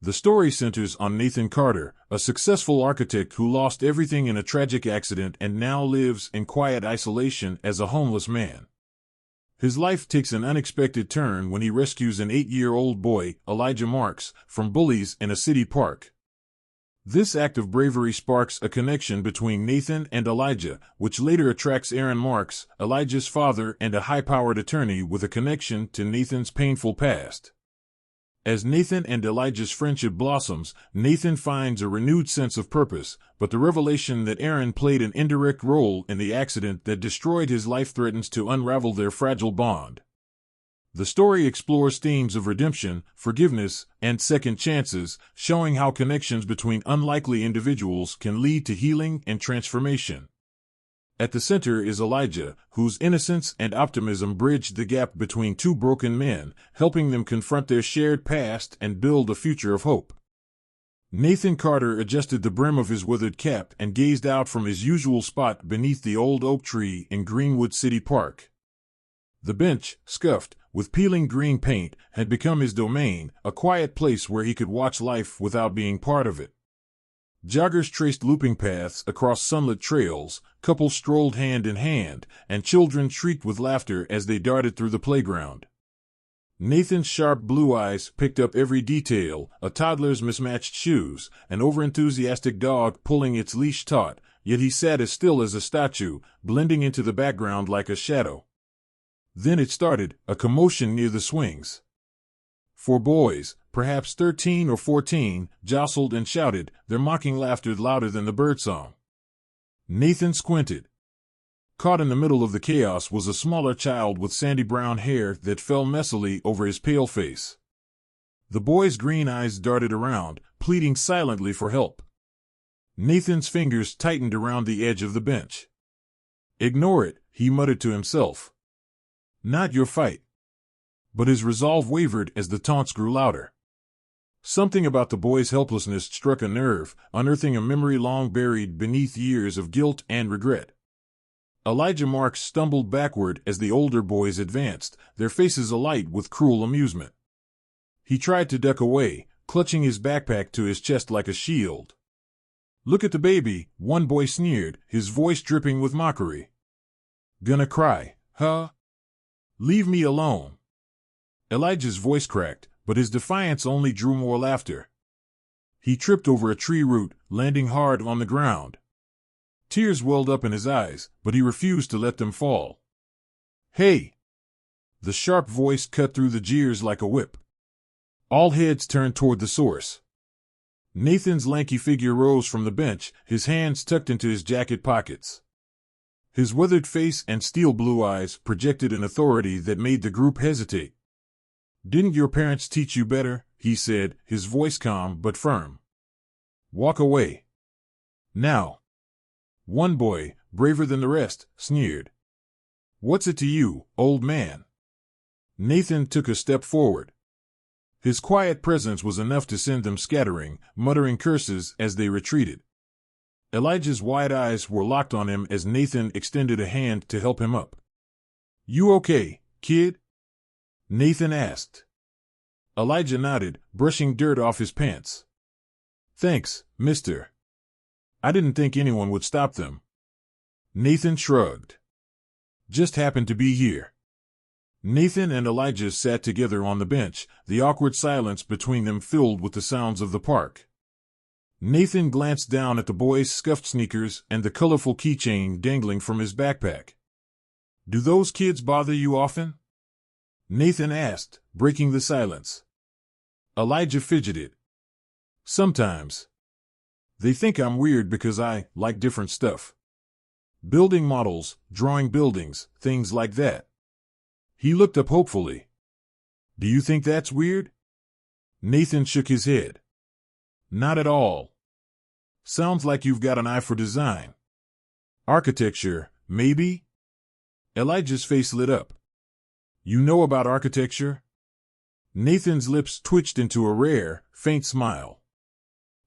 The story centers on Nathan Carter, a successful architect who lost everything in a tragic accident and now lives in quiet isolation as a homeless man. His life takes an unexpected turn when he rescues an 8-year-old boy, Elijah Marks, from bullies in a city park. This act of bravery sparks a connection between Nathan and Elijah, which later attracts Aaron Marks, Elijah's father and a high-powered attorney with a connection to Nathan's painful past. As Nathan and Elijah's friendship blossoms, Nathan finds a renewed sense of purpose, but the revelation that Aaron played an indirect role in the accident that destroyed his life threatens to unravel their fragile bond. The story explores themes of redemption, forgiveness, and second chances, showing how connections between unlikely individuals can lead to healing and transformation. At the center is Elijah, whose innocence and optimism bridged the gap between two broken men, helping them confront their shared past and build a future of hope. Nathan Carter adjusted the brim of his withered cap and gazed out from his usual spot beneath the old oak tree in Greenwood City Park. The bench, scuffed, with peeling green paint, had become his domain, a quiet place where he could watch life without being part of it. Joggers traced looping paths across sunlit trails, couples strolled hand in hand, and children shrieked with laughter as they darted through the playground. Nathan's sharp blue eyes picked up every detail: a toddler's mismatched shoes, an overenthusiastic dog pulling its leash taut, yet he sat as still as a statue, blending into the background like a shadow. Then it started, a commotion near the swings. 4 boys, perhaps 13 or 14, jostled and shouted, their mocking laughter louder than the birdsong. Nathan squinted. Caught in the middle of the chaos was a smaller child with sandy brown hair that fell messily over his pale face. The boy's green eyes darted around, pleading silently for help. Nathan's fingers tightened around the edge of the bench. "Ignore it," he muttered to himself. "Not your fight." But his resolve wavered as the taunts grew louder. Something about the boy's helplessness struck a nerve, unearthing a memory long buried beneath years of guilt and regret. Elijah Marks stumbled backward as the older boys advanced, their faces alight with cruel amusement. He tried to duck away, clutching his backpack to his chest like a shield. "Look at the baby," one boy sneered, his voice dripping with mockery. "Gonna cry, huh? Leave me alone." Elijah's voice cracked, but his defiance only drew more laughter. He tripped over a tree root, landing hard on the ground. Tears welled up in his eyes, but he refused to let them fall. "Hey!" The sharp voice cut through the jeers like a whip. All heads turned toward the source. Nathan's lanky figure rose from the bench, his hands tucked into his jacket pockets. His weathered face and steel blue eyes projected an authority that made the group hesitate. "Didn't your parents teach you better?" he said, his voice calm but firm. "Walk away. Now." One boy, braver than the rest, sneered. "What's it to you, old man?" Nathan took a step forward. His quiet presence was enough to send them scattering, muttering curses as they retreated. Elijah's wide eyes were locked on him as Nathan extended a hand to help him up. "You okay, kid?" Nathan asked. Elijah nodded, brushing dirt off his pants. "Thanks, mister. I didn't think anyone would stop them." Nathan shrugged. "Just happened to be here." Nathan and Elijah sat together on the bench, the awkward silence between them filled with the sounds of the park. Nathan glanced down at the boy's scuffed sneakers and the colorful keychain dangling from his backpack. "Do those kids bother you often?" Nathan asked, breaking the silence. Elijah fidgeted. "Sometimes. They think I'm weird because I like different stuff. Building models, drawing buildings, things like that." He looked up hopefully. "Do you think that's weird?" Nathan shook his head. "Not at all. Sounds like you've got an eye for design. Architecture, maybe?" Elijah's face lit up. "You know about architecture?" Nathan's lips twitched into a rare, faint smile.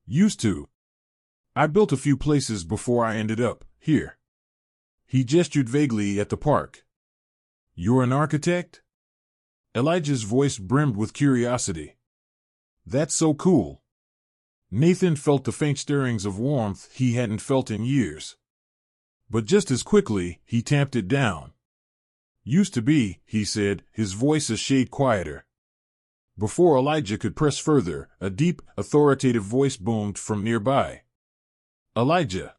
"Used to. I built a few places before I ended up here." He gestured vaguely at the park. "You're an architect?" Elijah's voice brimmed with curiosity. "That's so cool. Nathan felt the faint stirrings of warmth he hadn't felt in years. But just as quickly, he tamped it down. "Used to be," he said, his voice a shade quieter. Before Elijah could press further, a deep, authoritative voice boomed from nearby. "Elijah!"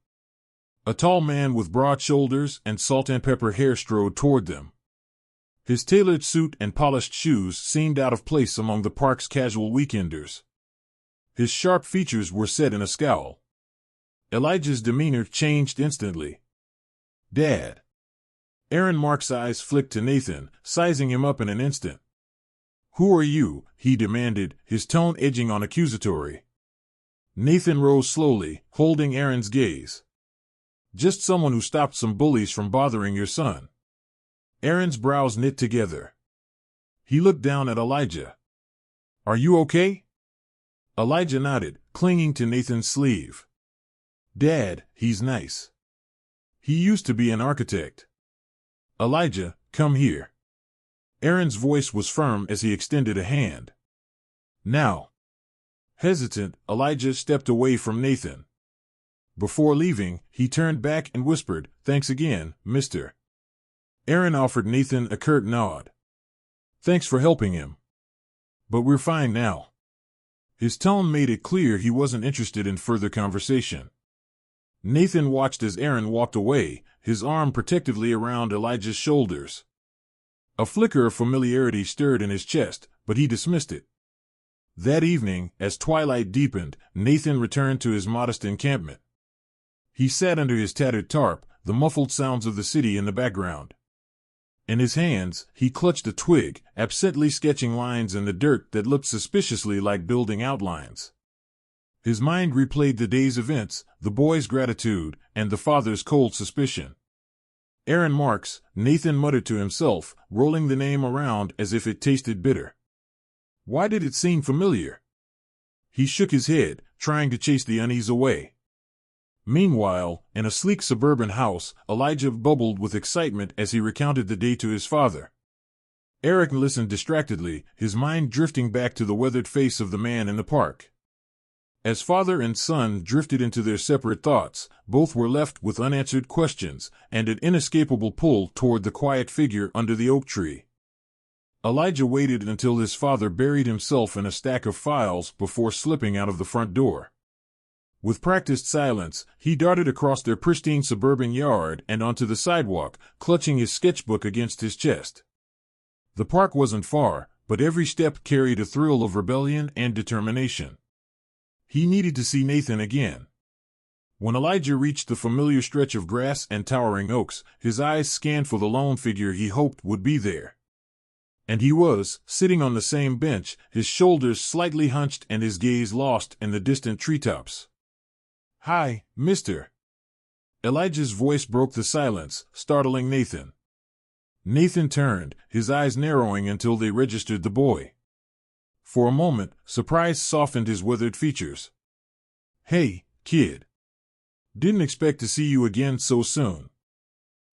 A tall man with broad shoulders and salt and pepper hair strode toward them. His tailored suit and polished shoes seemed out of place among the park's casual weekenders. His sharp features were set in a scowl. Elijah's demeanor changed instantly. "Dad." Aaron Mark's eyes flicked to Nathan, sizing him up in an instant. "Who are you?" he demanded, his tone edging on accusatory. Nathan rose slowly, holding Aaron's gaze. "Just someone who stopped some bullies from bothering your son." Aaron's brows knit together. He looked down at Elijah. "Are you okay?" Elijah nodded, clinging to Nathan's sleeve. "Dad, he's nice. He used to be an architect." "Elijah, come here." Aaron's voice was firm as he extended a hand. "Now." Hesitant, Elijah stepped away from Nathan. Before leaving, he turned back and whispered, "Thanks again, mister." Aaron offered Nathan a curt nod. "Thanks for helping him. But we're fine now." His tone made it clear he wasn't interested in further conversation. Nathan watched as Aaron walked away, his arm protectively around Elijah's shoulders. A flicker of familiarity stirred in his chest, but he dismissed it. That evening, as twilight deepened, Nathan returned to his modest encampment. He sat under his tattered tarp, the muffled sounds of the city in the background. In his hands, he clutched a twig, absently sketching lines in the dirt that looked suspiciously like building outlines. His mind replayed the day's events, the boy's gratitude, and the father's cold suspicion. "Aaron Marks," Nathan muttered to himself, rolling the name around as if it tasted bitter. Why did it seem familiar? He shook his head, trying to chase the unease away. Meanwhile, in a sleek suburban house, Elijah bubbled with excitement as he recounted the day to his father. Eric listened distractedly, his mind drifting back to the weathered face of the man in the park. As father and son drifted into their separate thoughts, both were left with unanswered questions and an inescapable pull toward the quiet figure under the oak tree. Elijah waited until his father buried himself in a stack of files before slipping out of the front door. With practiced silence, he darted across their pristine suburban yard and onto the sidewalk, clutching his sketchbook against his chest. The park wasn't far, but every step carried a thrill of rebellion and determination. He needed to see Nathan again. When Elijah reached the familiar stretch of grass and towering oaks, his eyes scanned for the lone figure he hoped would be there. And he was, sitting on the same bench, his shoulders slightly hunched and his gaze lost in the distant treetops. "Hi, mister." Elijah's voice broke the silence, startling Nathan. Nathan turned, his eyes narrowing until they registered the boy. For a moment, surprise softened his withered features. "Hey, kid. Didn't expect to see you again so soon."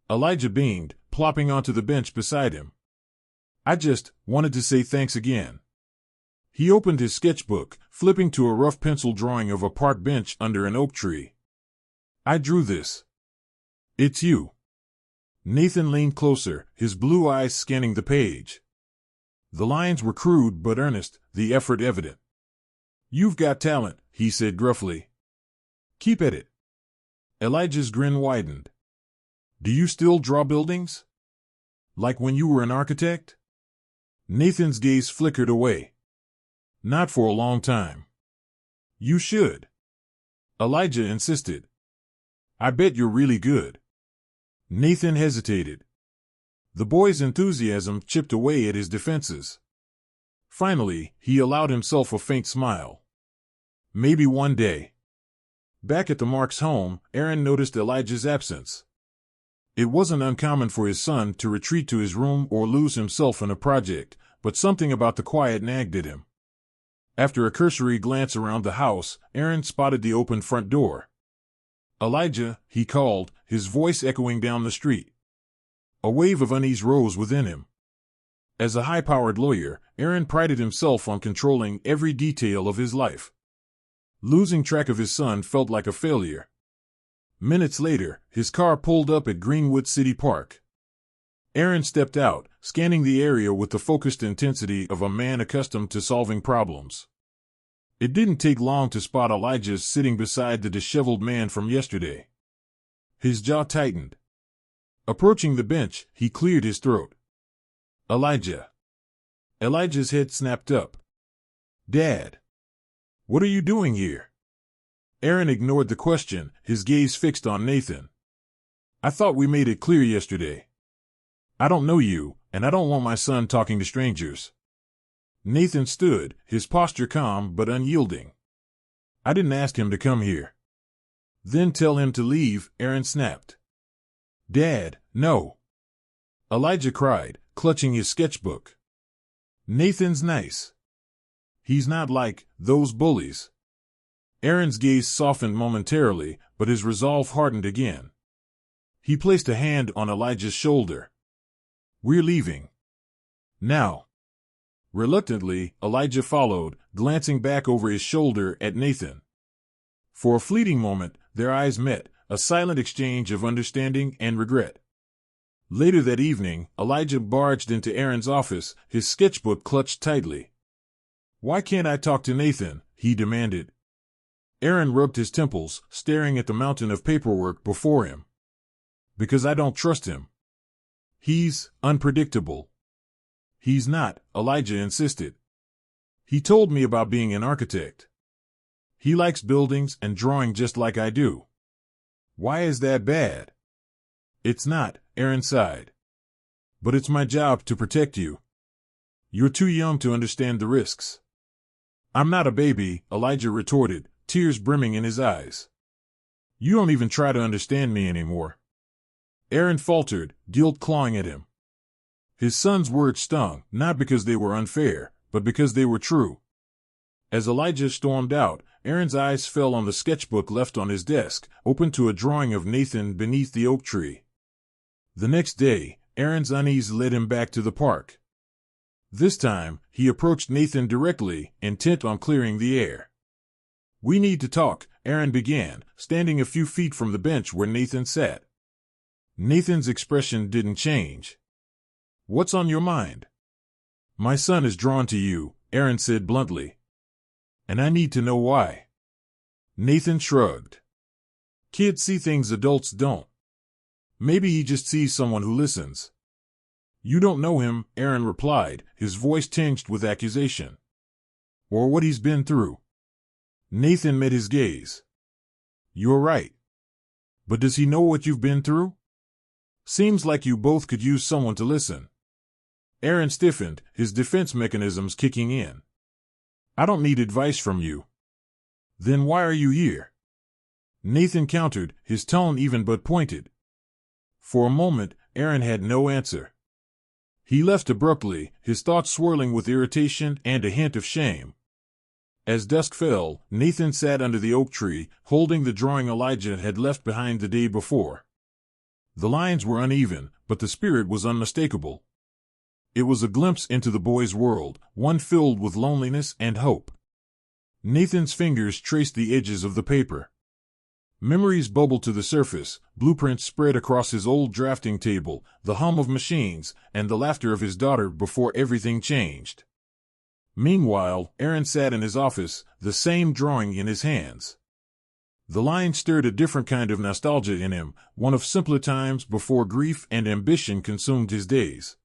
Elijah beamed, plopping onto the bench beside him. "I just wanted to say thanks again." He opened his sketchbook, flipping to a rough pencil drawing of a park bench under an oak tree. "I drew this." "It's you." Nathan leaned closer, his blue eyes scanning the page. The lines were crude but earnest, the effort evident. "You've got talent," he said gruffly. "Keep at it." Elijah's grin widened. "Do you still draw buildings? Like when you were an architect?" Nathan's gaze flickered away. "Not for a long time." "You should." Elijah insisted. "I bet you're really good." Nathan hesitated. The boy's enthusiasm chipped away at his defenses. Finally, he allowed himself a faint smile. "Maybe one day." Back at the Marks' home, Aaron noticed Elijah's absence. It wasn't uncommon for his son to retreat to his room or lose himself in a project, but something about the quiet nagged at him. After a cursory glance around the house, Aaron spotted the open front door. "Elijah," he called, his voice echoing down the street. A wave of unease rose within him. As a high-powered lawyer, Aaron prided himself on controlling every detail of his life. Losing track of his son felt like a failure. Minutes later, his car pulled up at Greenwood City Park. Aaron stepped out, scanning the area with the focused intensity of a man accustomed to solving problems. It didn't take long to spot Elijah sitting beside the disheveled man from yesterday. His jaw tightened. Approaching the bench, he cleared his throat. Elijah. Elijah's head snapped up. Dad. What are you doing here? Aaron ignored the question, his gaze fixed on Nathan. I thought we made it clear yesterday. I don't know you, and I don't want my son talking to strangers. Nathan stood, his posture calm but unyielding. I didn't ask him to come here. Then tell him to leave, Aaron snapped. Dad, no. Elijah cried, clutching his sketchbook. Nathan's nice. He's not like those bullies. Aaron's gaze softened momentarily, but his resolve hardened again. He placed a hand on Elijah's shoulder. We're leaving. Now. Reluctantly, Elijah followed, glancing back over his shoulder at Nathan. For a fleeting moment, their eyes met, a silent exchange of understanding and regret. Later that evening, Elijah barged into Aaron's office, his sketchbook clutched tightly. Why can't I talk to Nathan? He demanded. Aaron rubbed his temples, staring at the mountain of paperwork before him. Because I don't trust him. He's unpredictable. He's not, Elijah insisted. He told me about being an architect. He likes buildings and drawing just like I do. Why is that bad? It's not, Aaron sighed. But it's my job to protect you. You're too young to understand the risks. I'm not a baby, Elijah retorted, tears brimming in his eyes. You don't even try to understand me anymore. Aaron faltered, guilt clawing at him. His son's words stung, not because they were unfair, but because they were true. As Elijah stormed out, Aaron's eyes fell on the sketchbook left on his desk, open to a drawing of Nathan beneath the oak tree. The next day, Aaron's unease led him back to the park. This time, he approached Nathan directly, intent on clearing the air. We need to talk, Aaron began, standing a few feet from the bench where Nathan sat. Nathan's expression didn't change. What's on your mind? My son is drawn to you, Aaron said bluntly. And I need to know why. Nathan shrugged. Kids see things adults don't. Maybe he just sees someone who listens. You don't know him, Aaron replied, his voice tinged with accusation. Or what he's been through. Nathan met his gaze. You're right. But does he know what you've been through? Seems like you both could use someone to listen. Aaron stiffened, his defense mechanisms kicking in. I don't need advice from you. Then why are you here? Nathan countered, his tone even but pointed. For a moment, Aaron had no answer. He left abruptly, his thoughts swirling with irritation and a hint of shame. As dusk fell, Nathan sat under the oak tree, holding the drawing Elijah had left behind the day before. The lines were uneven, but the spirit was unmistakable. It was a glimpse into the boy's world, one filled with loneliness and hope. Nathan's fingers traced the edges of the paper. Memories bubbled to the surface, blueprints spread across his old drafting table, the hum of machines, and the laughter of his daughter before everything changed. Meanwhile, Aaron sat in his office, the same drawing in his hands. The line stirred a different kind of nostalgia in him, one of simpler times before grief and ambition consumed his days.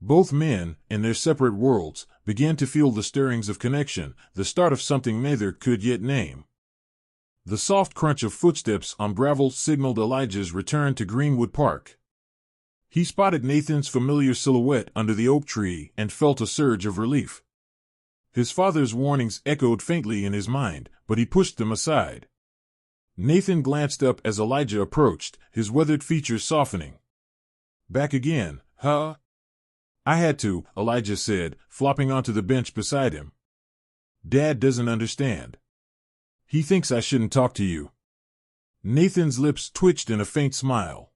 Both men, in their separate worlds, began to feel the stirrings of connection, the start of something neither could yet name. The soft crunch of footsteps on gravel signaled Elijah's return to Greenwood Park. He spotted Nathan's familiar silhouette under the oak tree and felt a surge of relief. His father's warnings echoed faintly in his mind, but he pushed them aside. Nathan glanced up as Elijah approached, his weathered features softening. Back again, huh? I had to, Elijah said, flopping onto the bench beside him. Dad doesn't understand. He thinks I shouldn't talk to you. Nathan's lips twitched in a faint smile.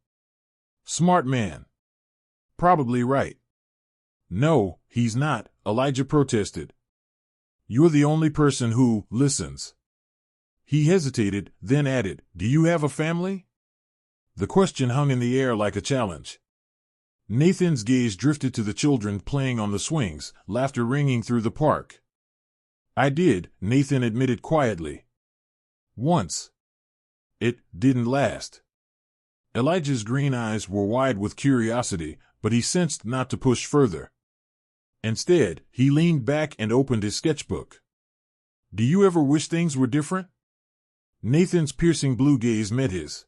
Smart man. Probably right. No, he's not, Elijah protested. You're the only person who listens. He hesitated, then added, "Do you have a family?" The question hung in the air like a challenge. Nathan's gaze drifted to the children playing on the swings, laughter ringing through the park. "I did," Nathan admitted quietly. "Once. It didn't last." Elijah's green eyes were wide with curiosity, but he sensed not to push further. Instead, he leaned back and opened his sketchbook. "Do you ever wish things were different?" Nathan's piercing blue gaze met his.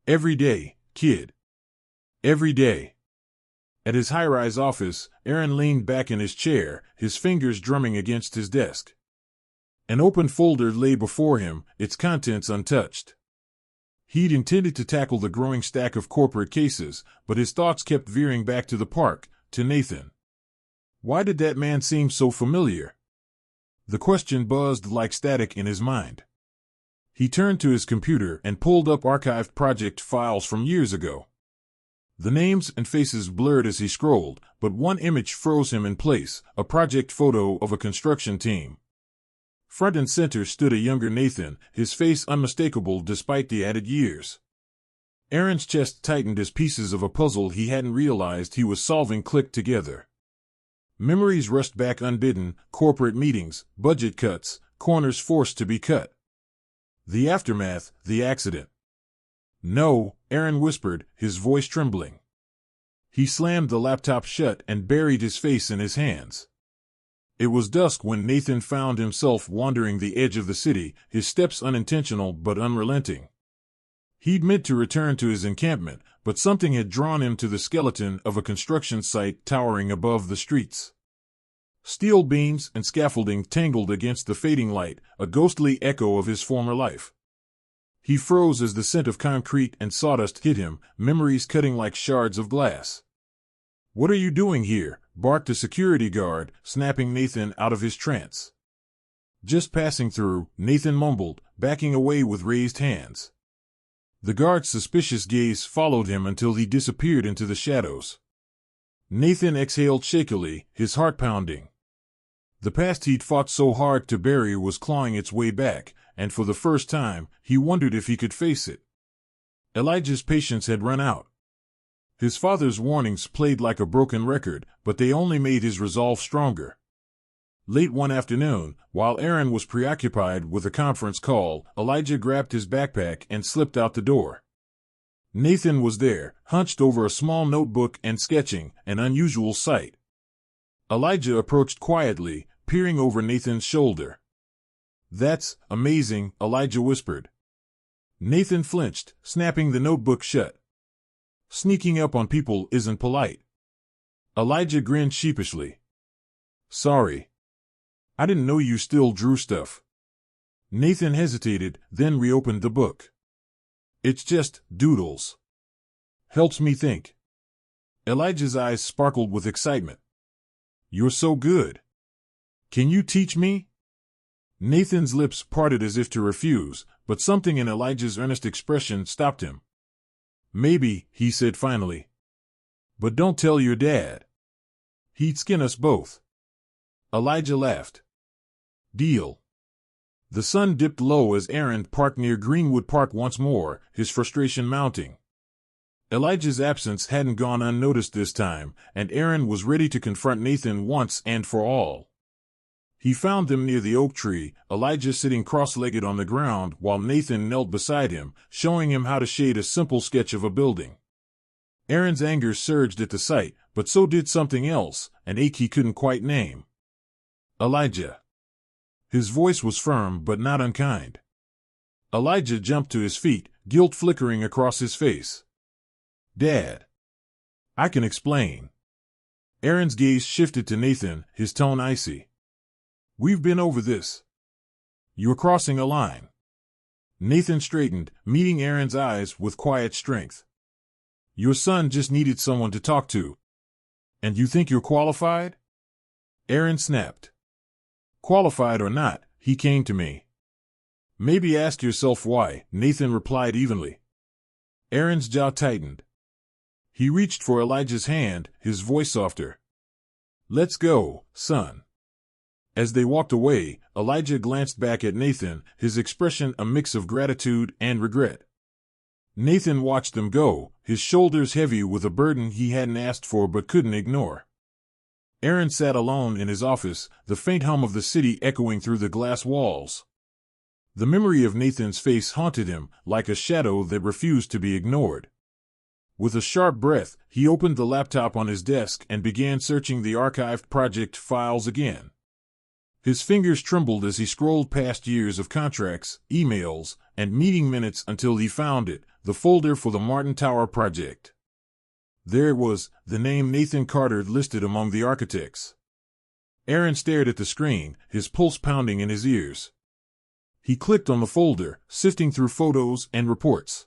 "Every day, kid. Every day." At his high-rise office, Aaron leaned back in his chair, his fingers drumming against his desk. An open folder lay before him, its contents untouched. He'd intended to tackle the growing stack of corporate cases, but his thoughts kept veering back to the park, to Nathan. Why did that man seem so familiar? The question buzzed like static in his mind. He turned to his computer and pulled up archived project files from years ago. The names and faces blurred as he scrolled, but one image froze him in place, a project photo of a construction team. Front and center stood a younger Nathan, his face unmistakable despite the added years. Aaron's chest tightened as pieces of a puzzle he hadn't realized he was solving clicked together. Memories rushed back unbidden, corporate meetings, budget cuts, corners forced to be cut. The aftermath, the accident. "No," Aaron whispered, his voice trembling. He slammed the laptop shut and buried his face in his hands. It was dusk when Nathan found himself wandering the edge of the city, his steps unintentional but unrelenting. He'd meant to return to his encampment, but something had drawn him to the skeleton of a construction site towering above the streets. Steel beams and scaffolding tangled against the fading light, a ghostly echo of his former life. He froze as the scent of concrete and sawdust hit him, memories cutting like shards of glass. "What are you doing here?" barked a security guard, snapping Nathan out of his trance. "Just passing through," Nathan mumbled, backing away with raised hands. The guard's suspicious gaze followed him until he disappeared into the shadows. Nathan exhaled shakily, his heart pounding. The past he'd fought so hard to bury was clawing its way back, and for the first time, he wondered if he could face it. Elijah's patience had run out. His father's warnings played like a broken record, but they only made his resolve stronger. Late one afternoon, while Aaron was preoccupied with a conference call, Elijah grabbed his backpack and slipped out the door. Nathan was there, hunched over a small notebook and sketching, an unusual sight. Elijah approached quietly, peering over Nathan's shoulder. "That's amazing," Elijah whispered. Nathan flinched, snapping the notebook shut. "Sneaking up on people isn't polite." Elijah grinned sheepishly. "Sorry. I didn't know you still drew stuff." Nathan hesitated, then reopened the book. "It's just doodles. Helps me think." Elijah's eyes sparkled with excitement. "You're so good. Can you teach me?" Nathan's lips parted as if to refuse, but something in Elijah's earnest expression stopped him. "Maybe," he said finally. "But don't tell your dad. He'd skin us both." Elijah laughed. "Deal." The sun dipped low as Aaron parked near Greenwood Park once more, his frustration mounting. Elijah's absence hadn't gone unnoticed this time, and Aaron was ready to confront Nathan once and for all. He found them near the oak tree, Elijah sitting cross-legged on the ground while Nathan knelt beside him, showing him how to shade a simple sketch of a building. Aaron's anger surged at the sight, but so did something else, an ache he couldn't quite name. "Elijah." His voice was firm but not unkind. Elijah jumped to his feet, guilt flickering across his face. "Dad. I can explain." Aaron's gaze shifted to Nathan, his tone icy. "We've been over this. You're crossing a line." Nathan straightened, meeting Aaron's eyes with quiet strength. "Your son just needed someone to talk to. And you think you're qualified?" Aaron snapped. "Qualified or not, he came to me." "Maybe ask yourself why," Nathan replied evenly. Aaron's jaw tightened. He reached for Elijah's hand, his voice softer. "Let's go, son." As they walked away, Elijah glanced back at Nathan, his expression a mix of gratitude and regret. Nathan watched them go, his shoulders heavy with a burden he hadn't asked for but couldn't ignore. Aaron sat alone in his office, the faint hum of the city echoing through the glass walls. The memory of Nathan's face haunted him, like a shadow that refused to be ignored. With a sharp breath, he opened the laptop on his desk and began searching the archived project files again. His fingers trembled as he scrolled past years of contracts, emails, and meeting minutes until he found it, the folder for the Martin Tower project. There it was, the name Nathan Carter listed among the architects. Aaron stared at the screen, his pulse pounding in his ears. He clicked on the folder, sifting through photos and reports.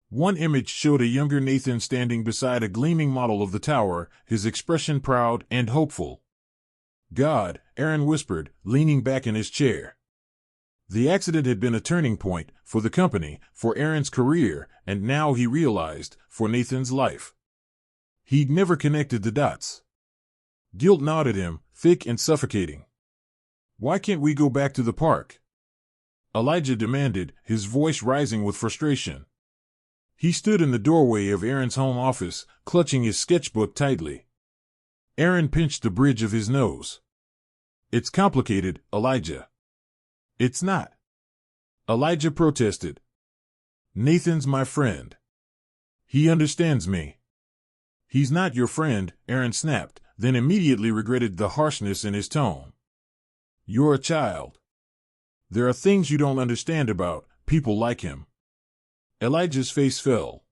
One image showed a younger Nathan standing beside a gleaming model of the tower, his expression proud and hopeful. "God," Aaron whispered, leaning back in his chair. The accident had been a turning point, for the company, for Aaron's career, and now he realized, for Nathan's life. He'd never connected the dots. Guilt gnawed at him, thick and suffocating. "Why can't we go back to the park?" Elijah demanded, his voice rising with frustration. He stood in the doorway of Aaron's home office, clutching his sketchbook tightly. Aaron pinched the bridge of his nose. "It's complicated, Elijah." "It's not." Elijah protested. "Nathan's my friend. He understands me." "He's not your friend," Aaron snapped, then immediately regretted the harshness in his tone. "You're a child. There are things you don't understand about people like him." Elijah's face fell.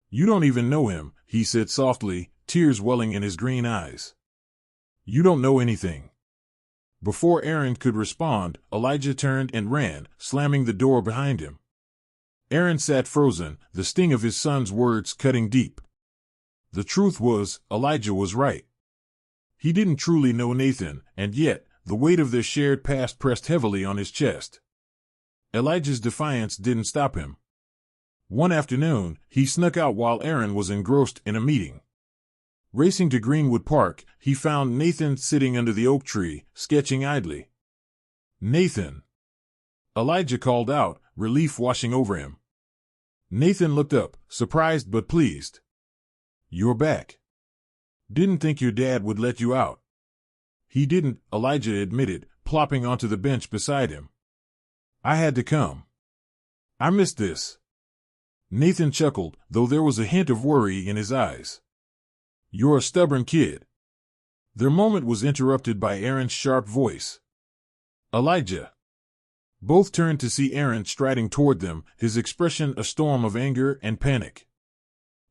"You don't even know him," he said softly, tears welling in his green eyes. "You don't know anything." Before Aaron could respond, Elijah turned and ran, slamming the door behind him. Aaron sat frozen, the sting of his son's words cutting deep. The truth was, Elijah was right. He didn't truly know Nathan, and yet, the weight of their shared past pressed heavily on his chest. Elijah's defiance didn't stop him. One afternoon, he snuck out while Aaron was engrossed in a meeting. Racing to Greenwood Park, he found Nathan sitting under the oak tree, sketching idly. "Nathan!" Elijah called out, relief washing over him. Nathan looked up, surprised but pleased. "You're back. Didn't think your dad would let you out." "He didn't," Elijah admitted, plopping onto the bench beside him. "I had to come. I missed this." Nathan chuckled, though there was a hint of worry in his eyes. "You're a stubborn kid." Their moment was interrupted by Aaron's sharp voice. "Elijah." Both turned to see Aaron striding toward them, his expression a storm of anger and panic.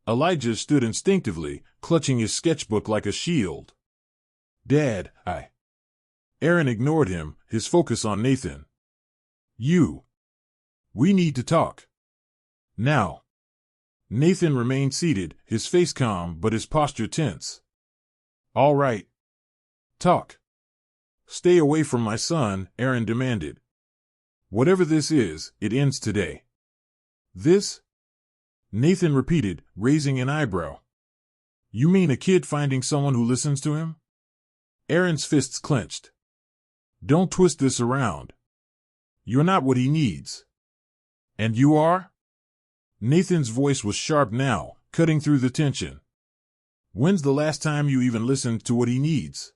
Elijah stood instinctively, clutching his sketchbook like a shield. "Dad, I..." Aaron ignored him, his focus on Nathan. "You. We need to talk. Now." Nathan remained seated, his face calm but his posture tense. "All right. Talk." "Stay away from my son," Aaron demanded. "Whatever this is, it ends today." "This?" Nathan repeated, raising an eyebrow. "You mean a kid finding someone who listens to him?" Aaron's fists clenched. "Don't twist this around. You're not what he needs." "And you are?" Nathan's voice was sharp now, cutting through the tension. "When's the last time you even listened to what he needs?"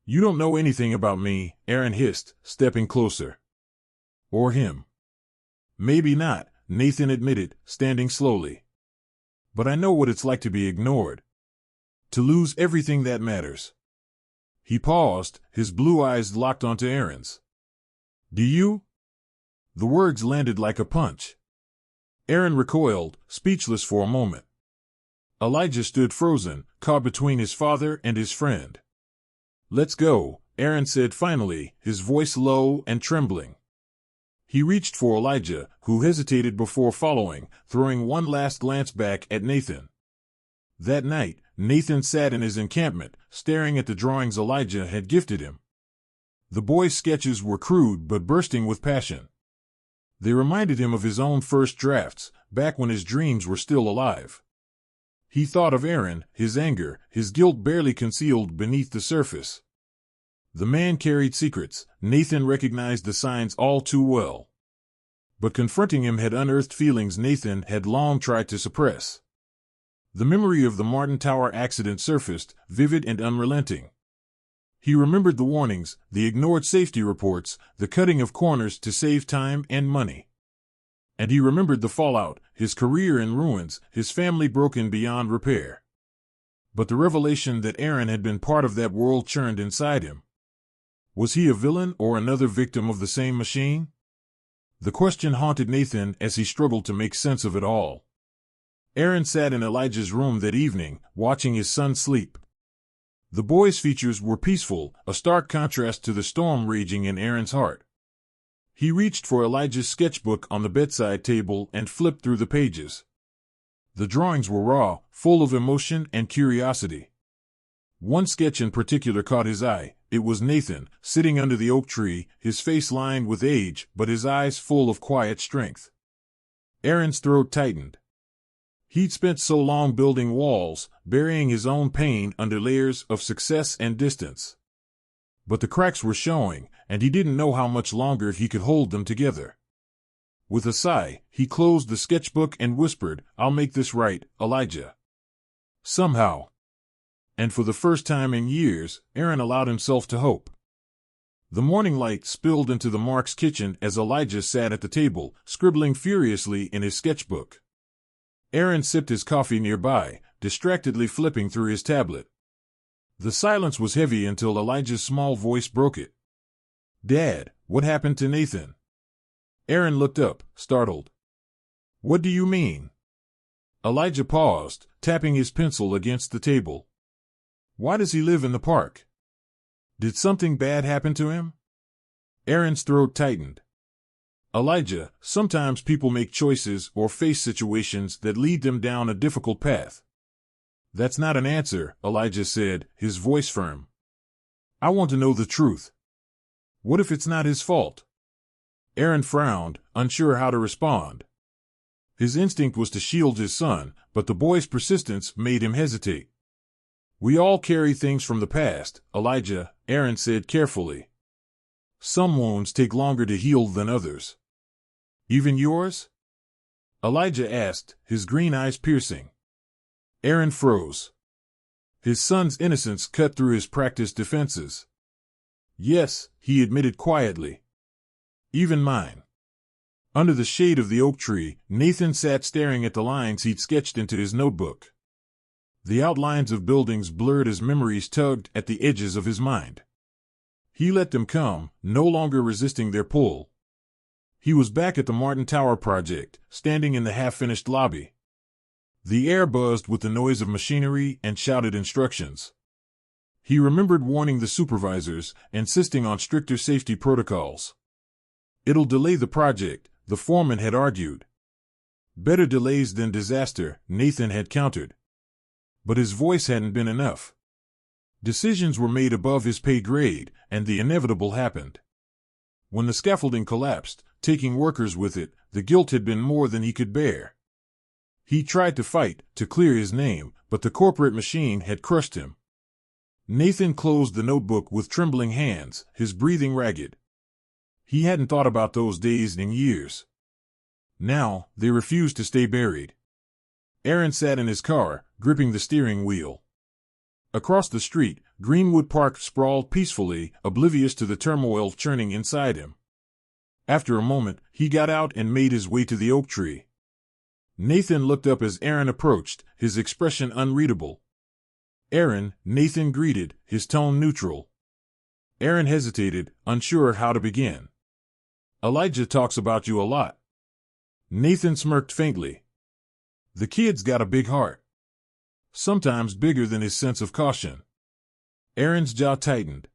"You don't know anything about me," Aaron hissed, stepping closer. "Or him." "Maybe not," Nathan admitted, standing slowly. "But I know what it's like to be ignored. To lose everything that matters." He paused, his blue eyes locked onto Aaron's. "Do you?" The words landed like a punch. Aaron recoiled, speechless for a moment. Elijah stood frozen, caught between his father and his friend. "Let's go," Aaron said finally, his voice low and trembling. He reached for Elijah, who hesitated before following, throwing one last glance back at Nathan. That night, Nathan sat in his encampment, staring at the drawings Elijah had gifted him. The boy's sketches were crude but bursting with passion. They reminded him of his own first drafts, back when his dreams were still alive. He thought of Aaron, his anger, his guilt barely concealed beneath the surface. The man carried secrets. Nathan recognized the signs all too well. But confronting him had unearthed feelings Nathan had long tried to suppress. The memory of the Martin Tower accident surfaced, vivid and unrelenting. He remembered the warnings, the ignored safety reports, the cutting of corners to save time and money. And he remembered the fallout, his career in ruins, his family broken beyond repair. But the revelation that Aaron had been part of that world churned inside him. Was he a villain or another victim of the same machine? The question haunted Nathan as he struggled to make sense of it all. Aaron sat in Elijah's room that evening, watching his son sleep. The boy's features were peaceful, a stark contrast to the storm raging in Aaron's heart. He reached for Elijah's sketchbook on the bedside table and flipped through the pages. The drawings were raw, full of emotion and curiosity. One sketch in particular caught his eye. It was Nathan, sitting under the oak tree, his face lined with age, but his eyes full of quiet strength. Aaron's throat tightened. He'd spent so long building walls, burying his own pain under layers of success and distance. But the cracks were showing, and he didn't know how much longer he could hold them together. With a sigh, he closed the sketchbook and whispered, "I'll make this right, Elijah." Somehow. And for the first time in years, Aaron allowed himself to hope. The morning light spilled into the Marks' kitchen as Elijah sat at the table, scribbling furiously in his sketchbook. Aaron sipped his coffee nearby, distractedly flipping through his tablet. The silence was heavy until Elijah's small voice broke it. "Dad, what happened to Nathan?" Aaron looked up, startled. "What do you mean?" Elijah paused, tapping his pencil against the table. "Why does he live in the park? Did something bad happen to him?" Aaron's throat tightened. "Elijah, sometimes people make choices or face situations that lead them down a difficult path." "That's not an answer," Elijah said, his voice firm. "I want to know the truth. What if it's not his fault?" Aaron frowned, unsure how to respond. His instinct was to shield his son, but the boy's persistence made him hesitate. "We all carry things from the past, Elijah," Aaron said carefully. "Some wounds take longer to heal than others." "Even yours?" Elijah asked, his green eyes piercing. Aaron froze. His son's innocence cut through his practiced defenses. "Yes," he admitted quietly. "Even mine." Under the shade of the oak tree, Nathan sat staring at the lines he'd sketched into his notebook. The outlines of buildings blurred as memories tugged at the edges of his mind. He let them come, no longer resisting their pull. He was back at the Martin Tower project, standing in the half-finished lobby. The air buzzed with the noise of machinery and shouted instructions. He remembered warning the supervisors, insisting on stricter safety protocols. "It'll delay the project," the foreman had argued. "Better delays than disaster," Nathan had countered. But his voice hadn't been enough. Decisions were made above his pay grade, and the inevitable happened. When the scaffolding collapsed, taking workers with it, the guilt had been more than he could bear. He tried to fight, to clear his name, but the corporate machine had crushed him. Nathan closed the notebook with trembling hands, his breathing ragged. He hadn't thought about those days in years. Now, they refused to stay buried. Aaron sat in his car, gripping the steering wheel. Across the street, Greenwood Park sprawled peacefully, oblivious to the turmoil churning inside him. After a moment, he got out and made his way to the oak tree. Nathan looked up as Aaron approached, his expression unreadable. "Aaron," Nathan greeted, his tone neutral. Aaron hesitated, unsure how to begin. "Elijah talks about you a lot." Nathan smirked faintly. "The kid's got a big heart. Sometimes bigger than his sense of caution." Aaron's jaw tightened.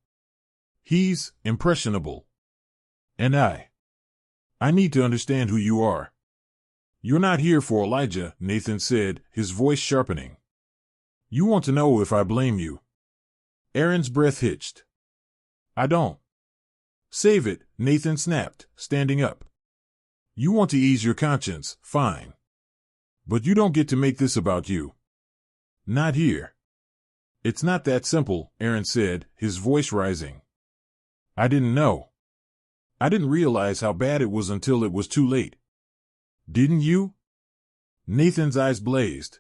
"He's impressionable. And I need to understand who you are." "You're not here for Elijah," Nathan said, his voice sharpening. "You want to know if I blame you." Aaron's breath hitched. "I don't." "Save it," Nathan snapped, standing up. "You want to ease your conscience, fine. But you don't get to make this about you. Not here." "It's not that simple," Aaron said, his voice rising. I didn't know. I didn't realize how bad it was until it was too late. Didn't you? Nathan's eyes blazed.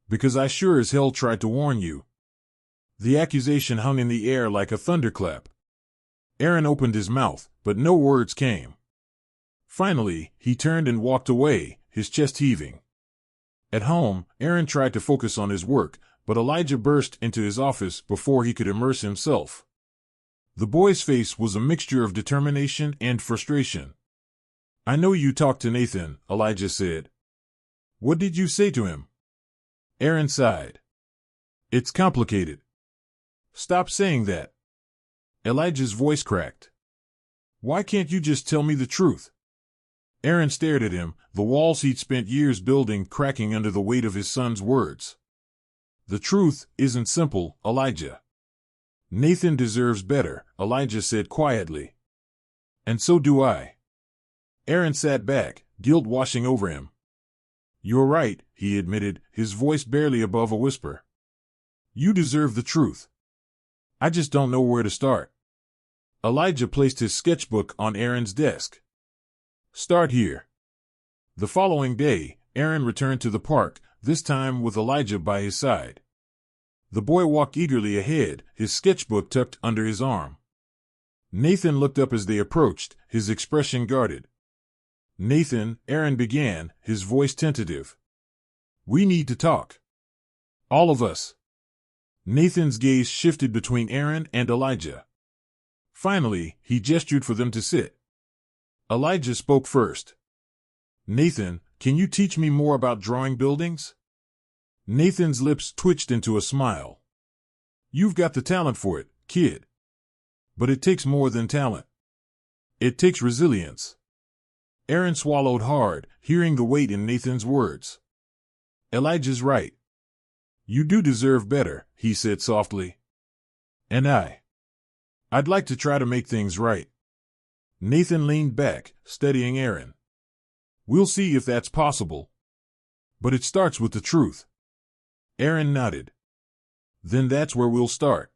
Because I sure as hell tried to warn you. The accusation hung in the air like a thunderclap. Aaron opened his mouth, but no words came. Finally, he turned and walked away, his chest heaving. At home, Aaron tried to focus on his work, but Elijah burst into his office before he could immerse himself. The boy's face was a mixture of determination and frustration. I know you talked to Nathan, Elijah said. What did you say to him? Aaron sighed. It's complicated. Stop saying that. Elijah's voice cracked. Why can't you just tell me the truth? Aaron stared at him, the walls he'd spent years building cracking under the weight of his son's words. The truth isn't simple, Elijah. Nathan deserves better, Elijah said quietly. And so do I. Aaron sat back, guilt washing over him. You're right, he admitted, his voice barely above a whisper. You deserve the truth. I just don't know where to start. Elijah placed his sketchbook on Aaron's desk. Start here. The following day, Aaron returned to the park, this time with Elijah by his side. The boy walked eagerly ahead, his sketchbook tucked under his arm. Nathan looked up as they approached, his expression guarded. Nathan, Aaron began, his voice tentative. We need to talk. All of us. Nathan's gaze shifted between Aaron and Elijah. Finally, he gestured for them to sit. Elijah spoke first. Nathan, can you teach me more about drawing buildings? Nathan's lips twitched into a smile. You've got the talent for it, kid. But it takes more than talent. It takes resilience. Aaron swallowed hard, hearing the weight in Nathan's words. Elijah's right. You do deserve better, he said softly. And I'd like to try to make things right. Nathan leaned back, studying Aaron. We'll see if that's possible. But it starts with the truth. Aaron nodded. Then that's where we'll start.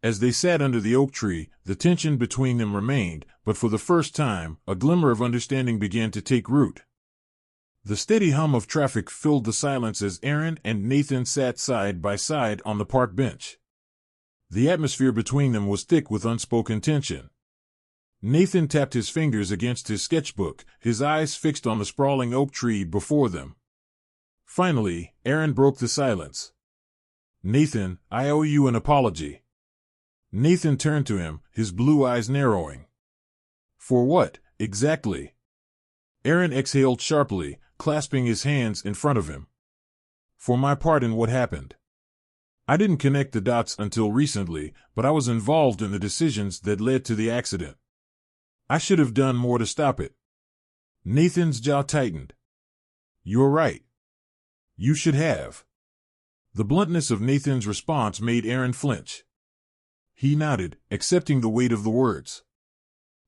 As they sat under the oak tree, the tension between them remained, but for the first time, a glimmer of understanding began to take root. The steady hum of traffic filled the silence as Aaron and Nathan sat side by side on the park bench. The atmosphere between them was thick with unspoken tension. Nathan tapped his fingers against his sketchbook, his eyes fixed on the sprawling oak tree before them. Finally, Aaron broke the silence. Nathan, I owe you an apology. Nathan turned to him, his blue eyes narrowing. For what, exactly? Aaron exhaled sharply, clasping his hands in front of him. For my part in what happened. I didn't connect the dots until recently, but I was involved in the decisions that led to the accident. I should have done more to stop it. Nathan's jaw tightened. You're right. You should have. The bluntness of Nathan's response made Aaron flinch. He nodded, accepting the weight of the words.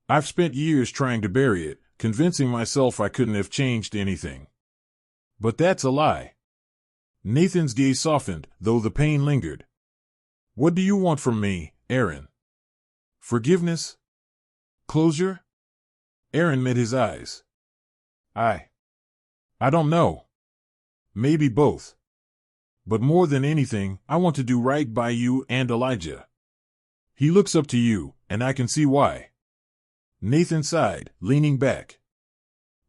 I've spent years trying to bury it, convincing myself I couldn't have changed anything. But that's a lie. Nathan's gaze softened, though the pain lingered. What do you want from me, Aaron? Forgiveness? Closure? Aaron met his eyes. I don't know. Maybe both. But more than anything, I want to do right by you and Elijah. He looks up to you, and I can see why. Nathan sighed, leaning back.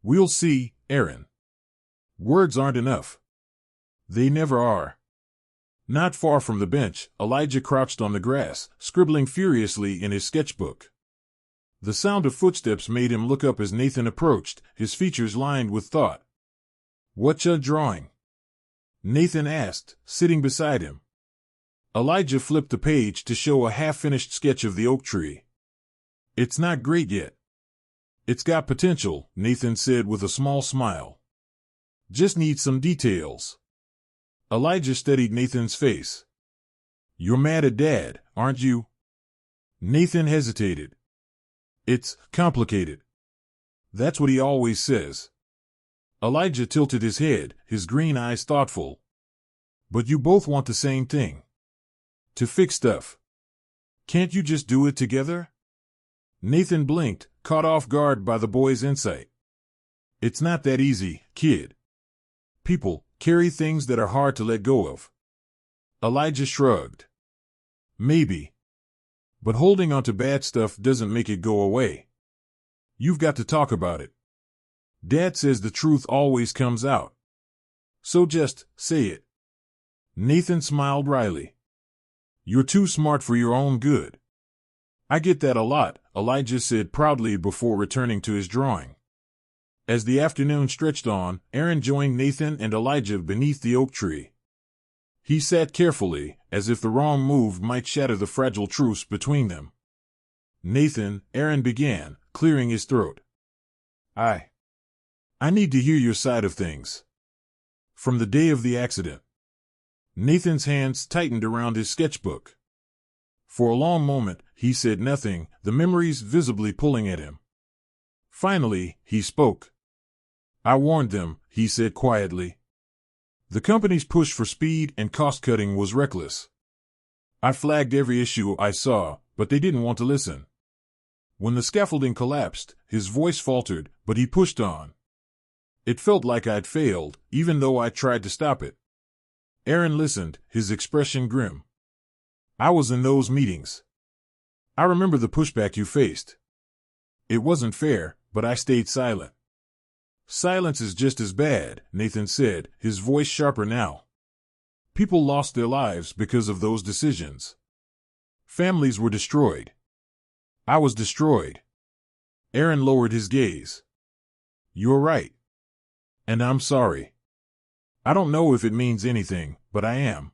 We'll see, Aaron. Words aren't enough. They never are. Not far from the bench, Elijah crouched on the grass, scribbling furiously in his sketchbook. The sound of footsteps made him look up as Nathan approached, his features lined with thought. What you drawing? Nathan asked, sitting beside him. Elijah flipped the page to show a half-finished sketch of the oak tree. It's not great yet. It's got potential, Nathan said with a small smile. Just need some details. Elijah studied Nathan's face. You're mad at Dad, aren't you? Nathan hesitated. It's complicated. That's what he always says. Elijah tilted his head, his green eyes thoughtful. But you both want the same thing. To fix stuff. Can't you just do it together? Nathan blinked, caught off guard by the boy's insight. It's not that easy, kid. People carry things that are hard to let go of. Elijah shrugged. Maybe. But holding on to bad stuff doesn't make it go away. You've got to talk about it. Dad says the truth always comes out. So just say it. Nathan smiled wryly. You're too smart for your own good. I get that a lot, Elijah said proudly before returning to his drawing. As the afternoon stretched on, Aaron joined Nathan and Elijah beneath the oak tree. He sat carefully, as if the wrong move might shatter the fragile truce between them. Nathan, Aaron began, clearing his throat. I need to hear your side of things. From the day of the accident. Nathan's hands tightened around his sketchbook. For a long moment, he said nothing, the memories visibly pulling at him. Finally, he spoke. I warned them, he said quietly. The company's push for speed and cost-cutting was reckless. I flagged every issue I saw, but they didn't want to listen. When the scaffolding collapsed, his voice faltered, but he pushed on. It felt like I'd failed, even though I tried to stop it. Aaron listened, his expression grim. I was in those meetings. I remember the pushback you faced. It wasn't fair, but I stayed silent. Silence is just as bad, Nathan said, his voice sharper now. People lost their lives because of those decisions. Families were destroyed. I was destroyed. Aaron lowered his gaze. You're right. And I'm sorry. I don't know if it means anything, but I am.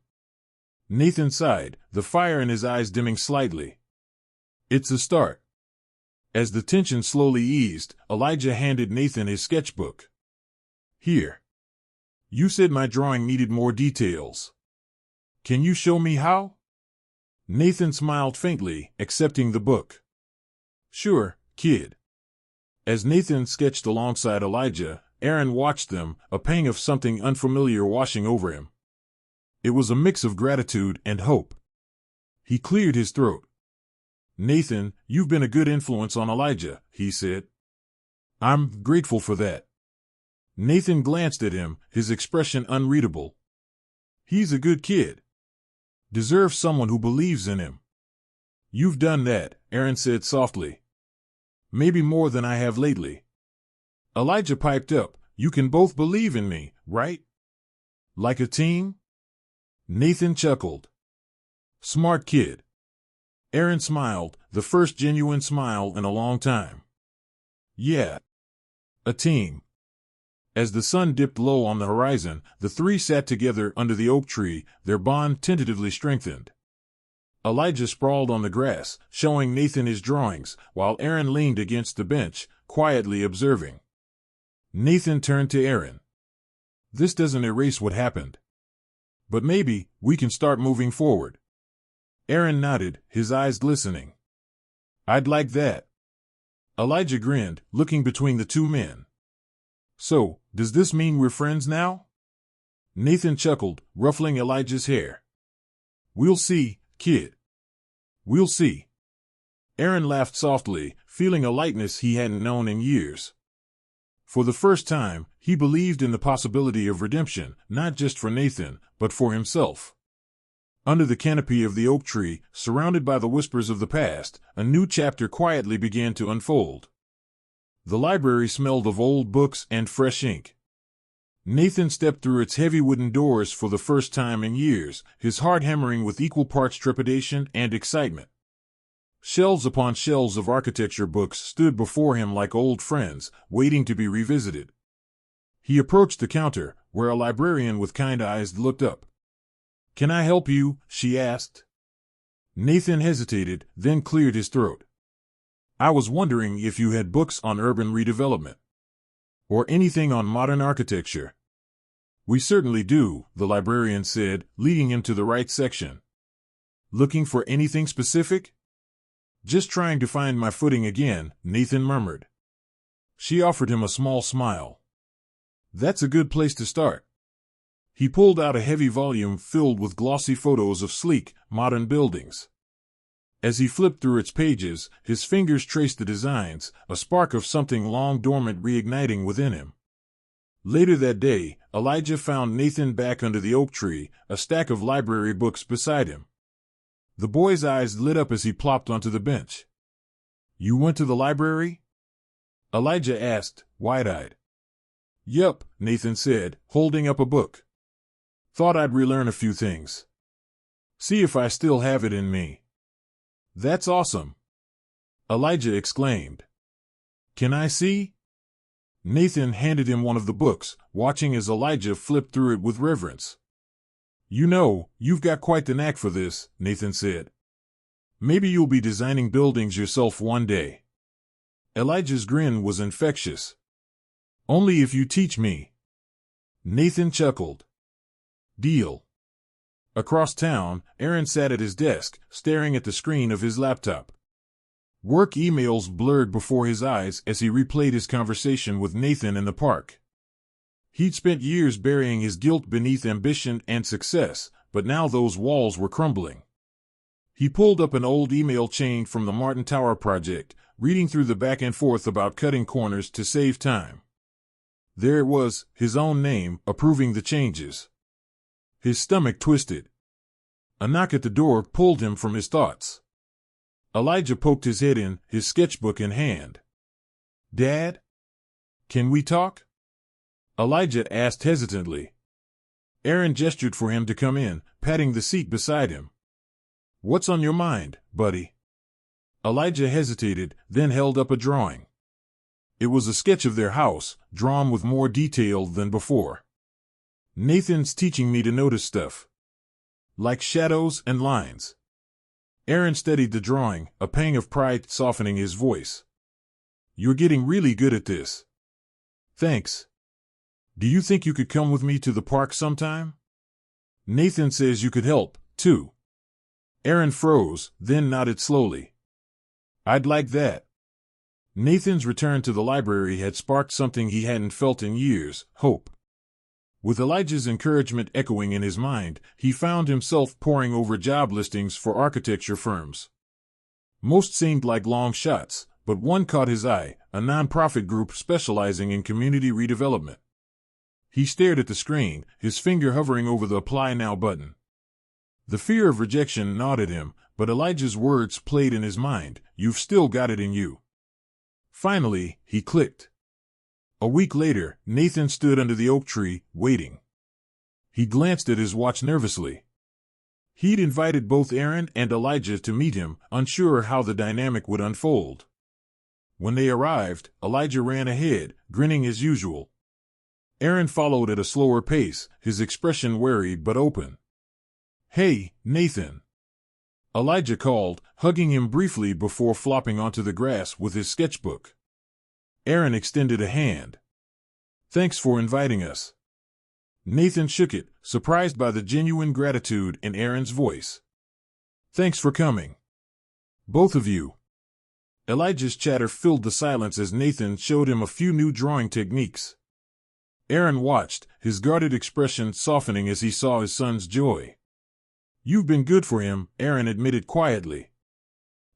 Nathan sighed, the fire in his eyes dimming slightly. It's a start. As the tension slowly eased, Elijah handed Nathan his sketchbook. Here. You said my drawing needed more details. Can you show me how? Nathan smiled faintly, accepting the book. Sure, kid. As Nathan sketched alongside Elijah, Aaron watched them, a pang of something unfamiliar washing over him. It was a mix of gratitude and hope. He cleared his throat. Nathan, you've been a good influence on Elijah, he said. I'm grateful for that. Nathan glanced at him, his expression unreadable. He's a good kid. Deserves someone who believes in him. You've done that, Aaron said softly. Maybe more than I have lately. Elijah piped up, you can both believe in me, right? Like a team? Nathan chuckled. Smart kid. Aaron smiled, the first genuine smile in a long time. Yeah. A team. As the sun dipped low on the horizon, the three sat together under the oak tree, their bond tentatively strengthened. Elijah sprawled on the grass, showing Nathan his drawings, while Aaron leaned against the bench, quietly observing. Nathan turned to Aaron. This doesn't erase what happened. But maybe we can start moving forward. Aaron nodded, his eyes glistening. I'd like that. Elijah grinned, looking between the two men. So, does this mean we're friends now? Nathan chuckled, ruffling Elijah's hair. We'll see, kid. We'll see. Aaron laughed softly, feeling a lightness he hadn't known in years. For the first time, he believed in the possibility of redemption, not just for Nathan, but for himself. Under the canopy of the oak tree, surrounded by the whispers of the past, a new chapter quietly began to unfold. The library smelled of old books and fresh ink. Nathan stepped through its heavy wooden doors for the first time in years, his heart hammering with equal parts trepidation and excitement. Shelves upon shelves of architecture books stood before him like old friends, waiting to be revisited. He approached the counter, where a librarian with kind eyes looked up. Can I help you? She asked. Nathan hesitated, then cleared his throat. I was wondering if you had books on urban redevelopment. Or anything on modern architecture. We certainly do, the librarian said, leading him to the right section. Looking for anything specific? Just trying to find my footing again, Nathan murmured. She offered him a small smile. That's a good place to start. He pulled out a heavy volume filled with glossy photos of sleek, modern buildings. As he flipped through its pages, his fingers traced the designs, a spark of something long dormant reigniting within him. Later that day, Elijah found Nathan back under the oak tree, a stack of library books beside him. The boy's eyes lit up as he plopped onto the bench. "You went to the library?" Elijah asked, wide-eyed. "Yup," Nathan said, holding up a book. "Thought I'd relearn a few things. See if I still have it in me." "That's awesome!" Elijah exclaimed. "Can I see?" Nathan handed him one of the books, watching as Elijah flipped through it with reverence. "You know, you've got quite the knack for this," Nathan said. "Maybe you'll be designing buildings yourself one day." Elijah's grin was infectious. "Only if you teach me." Nathan chuckled. "Deal." Across town, Aaron sat at his desk, staring at the screen of his laptop. Work emails blurred before his eyes as he replayed his conversation with Nathan in the park. He'd spent years burying his guilt beneath ambition and success, but now those walls were crumbling. He pulled up an old email chain from the Martin Tower project, reading through the back and forth about cutting corners to save time. There it was, his own name, approving the changes. His stomach twisted. A knock at the door pulled him from his thoughts. Elijah poked his head in, his sketchbook in hand. "Dad? Can we talk?" Elijah asked hesitantly. Aaron gestured for him to come in, patting the seat beside him. "What's on your mind, buddy?" Elijah hesitated, then held up a drawing. It was a sketch of their house, drawn with more detail than before. "Nathan's teaching me to notice stuff. Like shadows and lines." Aaron studied the drawing, a pang of pride softening his voice. "You're getting really good at this." "Thanks. Do you think you could come with me to the park sometime?" "Nathan says you could help, too." Aaron froze, then nodded slowly. "I'd like that." Nathan's return to the library had sparked something he hadn't felt in years, hope. With Elijah's encouragement echoing in his mind, he found himself poring over job listings for architecture firms. Most seemed like long shots, but one caught his eye, a nonprofit group specializing in community redevelopment. He stared at the screen, his finger hovering over the Apply Now button. The fear of rejection gnawed at him, but Elijah's words played in his mind, "You've still got it in you." Finally, he clicked. A week later, Nathan stood under the oak tree, waiting. He glanced at his watch nervously. He'd invited both Aaron and Elijah to meet him, unsure how the dynamic would unfold. When they arrived, Elijah ran ahead, grinning as usual. Aaron followed at a slower pace, his expression wary but open. "Hey, Nathan," Elijah called, hugging him briefly before flopping onto the grass with his sketchbook. Aaron extended a hand. "Thanks for inviting us." Nathan shook it, surprised by the genuine gratitude in Aaron's voice. "Thanks for coming. Both of you." Elijah's chatter filled the silence as Nathan showed him a few new drawing techniques. Aaron watched, his guarded expression softening as he saw his son's joy. "You've been good for him," Aaron admitted quietly.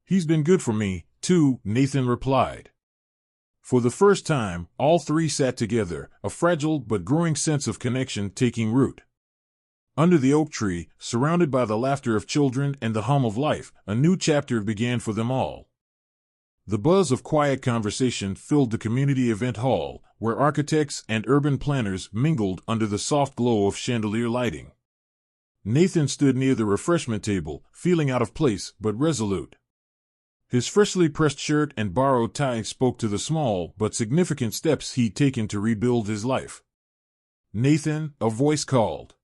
"He's been good for me, too," Nathan replied. For the first time, all three sat together, a fragile but growing sense of connection taking root. Under the oak tree, surrounded by the laughter of children and the hum of life, a new chapter began for them all. The buzz of quiet conversation filled the community event hall, where architects and urban planners mingled under the soft glow of chandelier lighting. Nathan stood near the refreshment table, feeling out of place but resolute. His freshly pressed shirt and borrowed tie spoke to the small but significant steps he'd taken to rebuild his life. "Nathan," a voice called.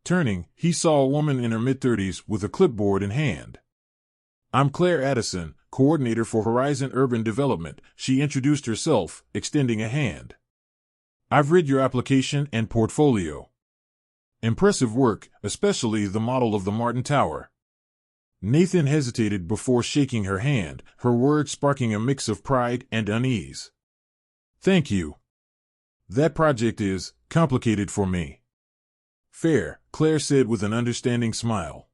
Turning, he saw a woman in her mid-30s with a clipboard in hand. "I'm Claire Addison, coordinator for Horizon Urban Development," she introduced herself, extending a hand. "I've read your application and portfolio. Impressive work, especially the model of the Martin Tower." Nathan hesitated before shaking her hand, her words sparking a mix of pride and unease. "Thank you. That project is complicated for me." "Fair," Claire said with an understanding smile.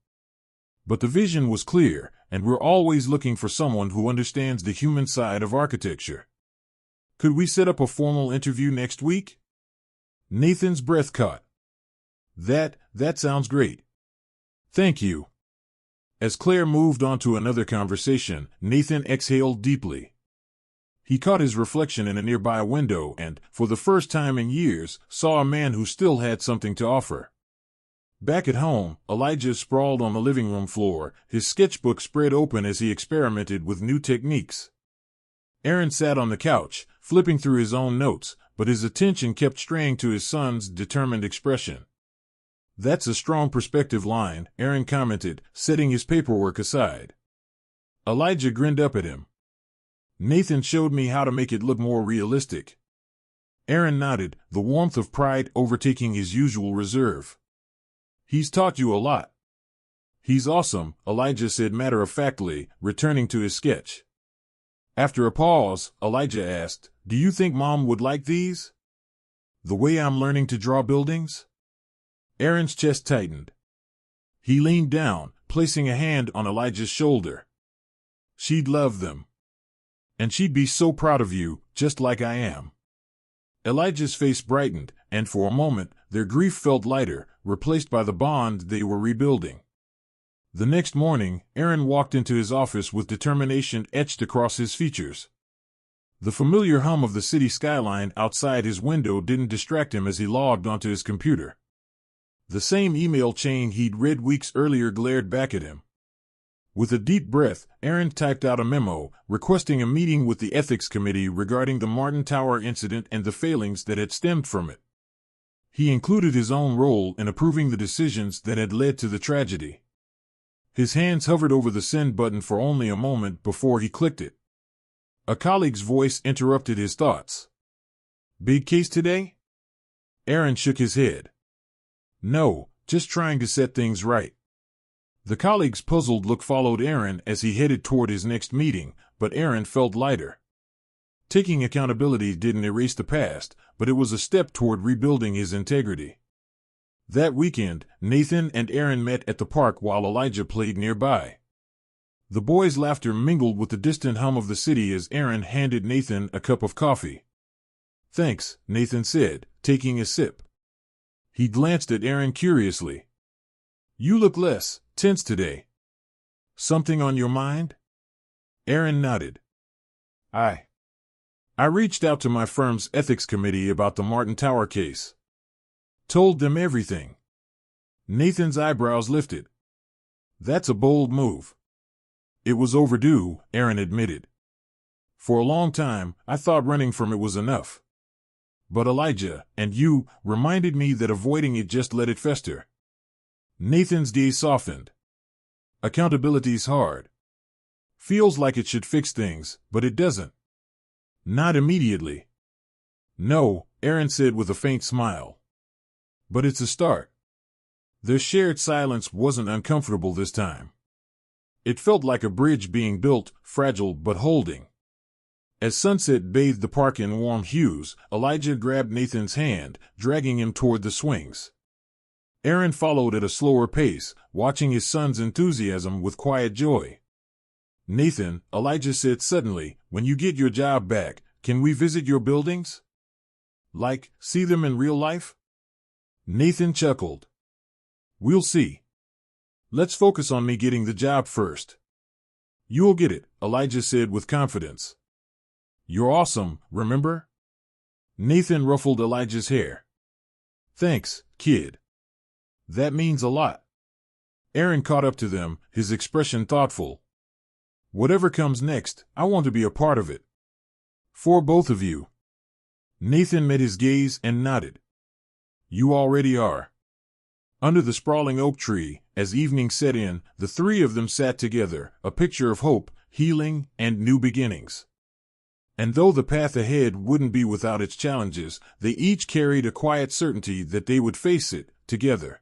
But the vision was clear, and we're always looking for someone who understands the human side of architecture. Could we set up a formal interview next week? Nathan's breath caught. That sounds great. Thank you. As Claire moved on to another conversation, Nathan exhaled deeply. He caught his reflection in a nearby window and, for the first time in years, saw a man who still had something to offer. Back at home, Elijah sprawled on the living room floor, his sketchbook spread open as he experimented with new techniques. Aaron sat on the couch, flipping through his own notes, but his attention kept straying to his son's determined expression. "That's a strong perspective line," Aaron commented, setting his paperwork aside. Elijah grinned up at him. "Nathan showed me how to make it look more realistic." Aaron nodded, the warmth of pride overtaking his usual reserve. "He's taught you a lot." "He's awesome," Elijah said matter-of-factly, returning to his sketch. After a pause, Elijah asked, "Do you think Mom would like these? The way I'm learning to draw buildings?" Aaron's chest tightened. He leaned down, placing a hand on Elijah's shoulder. "She'd love them. And she'd be so proud of you, just like I am." Elijah's face brightened, and for a moment, their grief felt lighter, replaced by the bond they were rebuilding. The next morning, Aaron walked into his office with determination etched across his features. The familiar hum of the city skyline outside his window didn't distract him as he logged onto his computer. The same email chain he'd read weeks earlier glared back at him. With a deep breath, Aaron typed out a memo, requesting a meeting with the ethics committee regarding the Martin Tower incident and the failings that had stemmed from it. He included his own role in approving the decisions that had led to the tragedy. His hands hovered over the send button for only a moment before he clicked it. A colleague's voice interrupted his thoughts. "Big case today?" Aaron shook his head. "No, just trying to set things right." The colleague's puzzled look followed Aaron as he headed toward his next meeting, but Aaron felt lighter. Taking accountability didn't erase the past, but it was a step toward rebuilding his integrity. That weekend, Nathan and Aaron met at the park while Elijah played nearby. The boys' laughter mingled with the distant hum of the city as Aaron handed Nathan a cup of coffee. "Thanks," Nathan said, taking a sip. He glanced at Aaron curiously. "You look less tense today. Something on your mind?" Aaron nodded. I reached out to my firm's ethics committee about the Martin Tower case. Told them everything." Nathan's eyebrows lifted. "That's a bold move." "It was overdue," Aaron admitted. "For a long time, I thought running from it was enough. But Elijah, and you, reminded me that avoiding it just let it fester." Nathan's gaze softened. "Accountability's hard. Feels like it should fix things, but it doesn't." "Not immediately." "No," Aaron said with a faint smile. "But it's a start." Their shared silence wasn't uncomfortable this time. It felt like a bridge being built, fragile but holding. As sunset bathed the park in warm hues, Elijah grabbed Nathan's hand, dragging him toward the swings. Aaron followed at a slower pace, watching his son's enthusiasm with quiet joy. "Nathan," Elijah said suddenly, "when you get your job back, can we visit your buildings? Like, see them in real life?" Nathan chuckled. "We'll see. Let's focus on me getting the job first." "You'll get it," Elijah said with confidence. "You're awesome, remember?" Nathan ruffled Elijah's hair. "Thanks, kid. That means a lot." Aaron caught up to them, his expression thoughtful. "Whatever comes next, I want to be a part of it. For both of you." Nathan met his gaze and nodded. "You already are." Under the sprawling oak tree, as evening set in, the three of them sat together, a picture of hope, healing, and new beginnings. And though the path ahead wouldn't be without its challenges, they each carried a quiet certainty that they would face it, together.